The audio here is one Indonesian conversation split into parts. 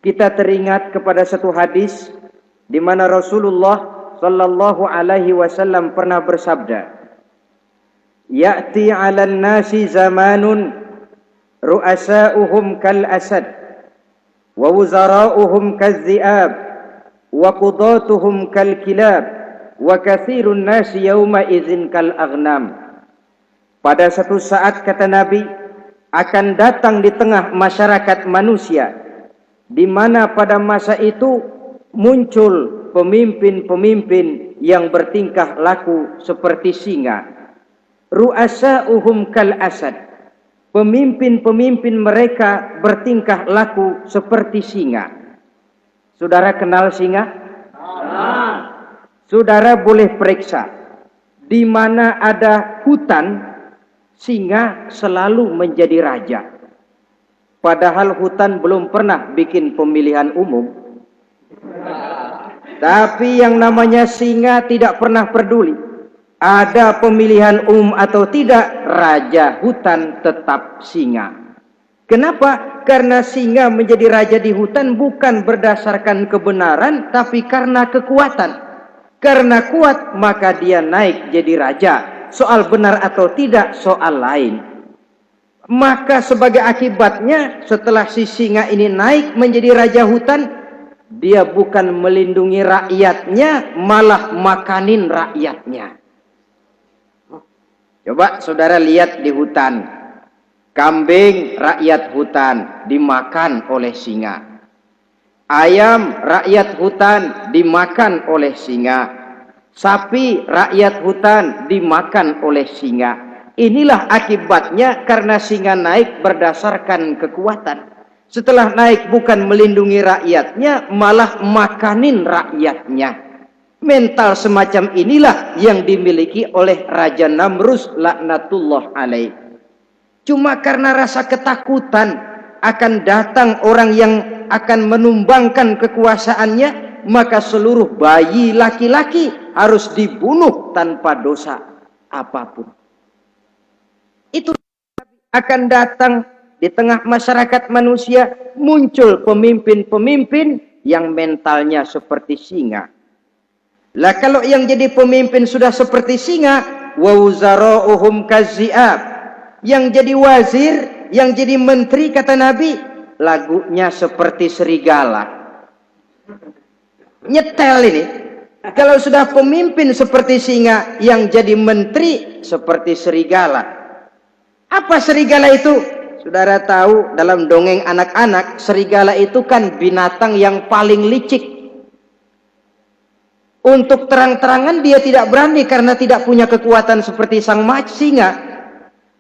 kita teringat kepada satu hadis di mana Rasulullah sallallahu alaihi wasallam pernah bersabda, "Ya'ti 'alan nasi zamanun ru'asa'uhum kal asad wa wuzara'uhum kaz-zi'ab wa qudatuhum kal kilab wa katsirun nasi yawma idzin kal aghnam." Pada satu saat, kata Nabi, akan datang di tengah masyarakat manusia di mana pada masa itu muncul pemimpin-pemimpin yang bertingkah laku seperti singa. Ru'asa'uhum kal asad. Pemimpin-pemimpin mereka bertingkah laku seperti singa. Saudara kenal singa? Saudara boleh periksa di mana ada hutan, singa selalu menjadi raja. Padahal hutan belum pernah bikin pemilihan umum. Tapi yang namanya singa tidak pernah peduli. Ada pemilihan umum atau tidak, raja hutan tetap singa. Kenapa? Karena singa menjadi raja di hutan bukan berdasarkan kebenaran, tapi karena kekuatan. Karena kuat, maka dia naik jadi raja. Soal benar atau tidak, soal lain. Maka sebagai akibatnya, setelah si singa ini naik menjadi raja hutan, dia bukan melindungi rakyatnya, malah makanin rakyatnya. Coba saudara lihat di hutan, kambing rakyat hutan dimakan oleh singa, ayam rakyat hutan dimakan oleh singa, sapi rakyat hutan dimakan oleh singa. Inilah akibatnya karena singa naik berdasarkan kekuatan. Setelah naik bukan melindungi rakyatnya, malah makanin rakyatnya. Mental semacam inilah yang dimiliki oleh Raja Namrus laknatullah alaih. Cuma karena rasa ketakutan akan datang orang yang akan menumbangkan kekuasaannya, maka seluruh bayi laki-laki harus dibunuh tanpa dosa apapun. Itu akan datang di tengah masyarakat manusia, muncul pemimpin-pemimpin yang mentalnya seperti singa. Lah kalau yang jadi pemimpin sudah seperti singa, wa wuzara'uhum kaz-zi'ab. Yang jadi wazir, yang jadi menteri, kata Nabi, lagunya seperti serigala. Nyetel ini. Kalau sudah pemimpin seperti singa, yang jadi menteri seperti serigala. Apa serigala itu? Saudara tahu dalam dongeng anak-anak, serigala itu kan binatang yang paling licik. Untuk terang-terangan dia tidak berani karena tidak punya kekuatan seperti sang singa.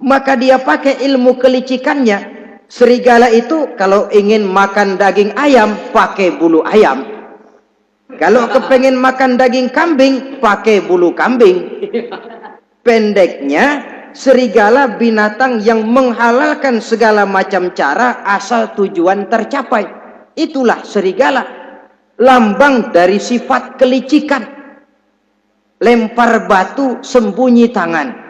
Maka dia pakai ilmu kelicikannya. Serigala itu kalau ingin makan daging ayam, pakai bulu ayam. Kalau kepengen makan daging kambing, pakai bulu kambing. Pendeknya, serigala binatang yang menghalalkan segala macam cara asal tujuan tercapai. Itulah serigala. Lambang dari sifat kelicikan. Lempar batu, sembunyi tangan.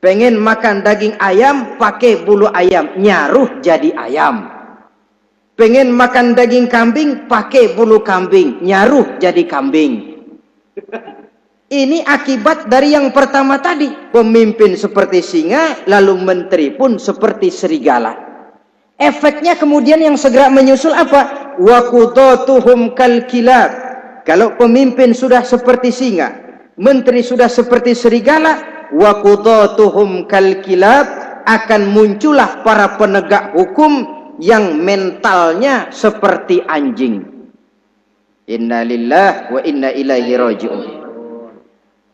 Pengen makan daging ayam, pakai bulu ayam, nyaruh jadi ayam. Pengen makan daging kambing, pakai bulu kambing, nyaruh jadi kambing. Ini akibat dari yang pertama tadi. Pemimpin seperti singa, lalu menteri pun seperti serigala. Efeknya kemudian yang segera menyusul apa? Wa qudatuhum kal kilab. Kalau pemimpin sudah seperti singa, menteri sudah seperti serigala, wa qudatuhum kal kilab, akan muncullah para penegak hukum yang mentalnya seperti anjing. Inna lillahi wa inna ilaihi raji'un.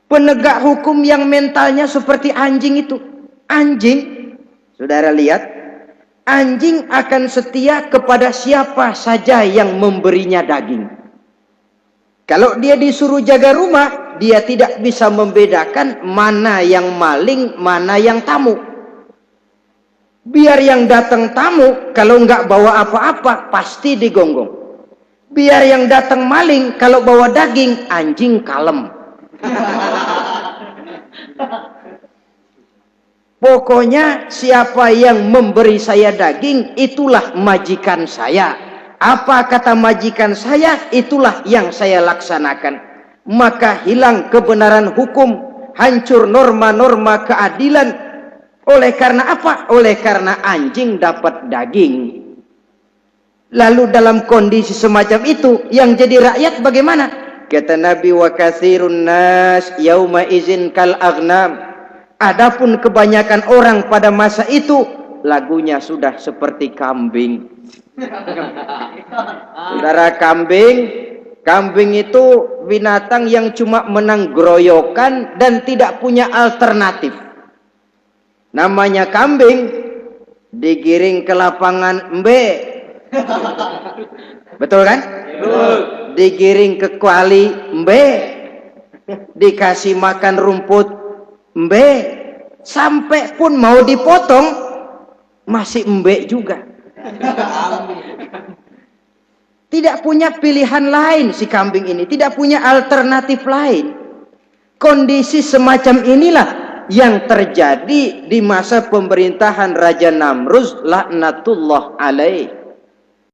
Penegak hukum yang mentalnya seperti anjing itu. Anjing, saudara lihat, anjing akan setia kepada siapa saja yang memberinya daging. Kalau dia disuruh jaga rumah, dia tidak bisa membedakan mana yang maling, mana yang tamu. Biar yang datang tamu, kalau nggak bawa apa-apa, pasti digonggong. Biar yang datang maling, kalau bawa daging, anjing kalem. Pokoknya siapa yang memberi saya daging, itulah majikan saya. Apa kata majikan saya, itulah yang saya laksanakan. Maka hilang kebenaran hukum, hancur norma-norma keadilan. Oleh karena apa? Oleh karena anjing dapat daging. Lalu dalam kondisi semacam itu, yang jadi rakyat bagaimana? Kata Nabi, wa katsirun nas yauma izin kal aghnam. Adapun kebanyakan orang pada masa itu, lagunya sudah seperti kambing. Saudara, kambing itu binatang yang cuma menang groyokan dan tidak punya alternatif. Namanya kambing, digiring ke lapangan embe. Betul kan? Betul. Digiring ke kuali embe. Dikasih makan rumput embe. Sampai pun mau dipotong masih embe juga. Tidak punya pilihan lain si kambing ini, tidak punya alternatif lain. Kondisi semacam inilah yang terjadi di masa pemerintahan Raja Namruz laknatullah alaih.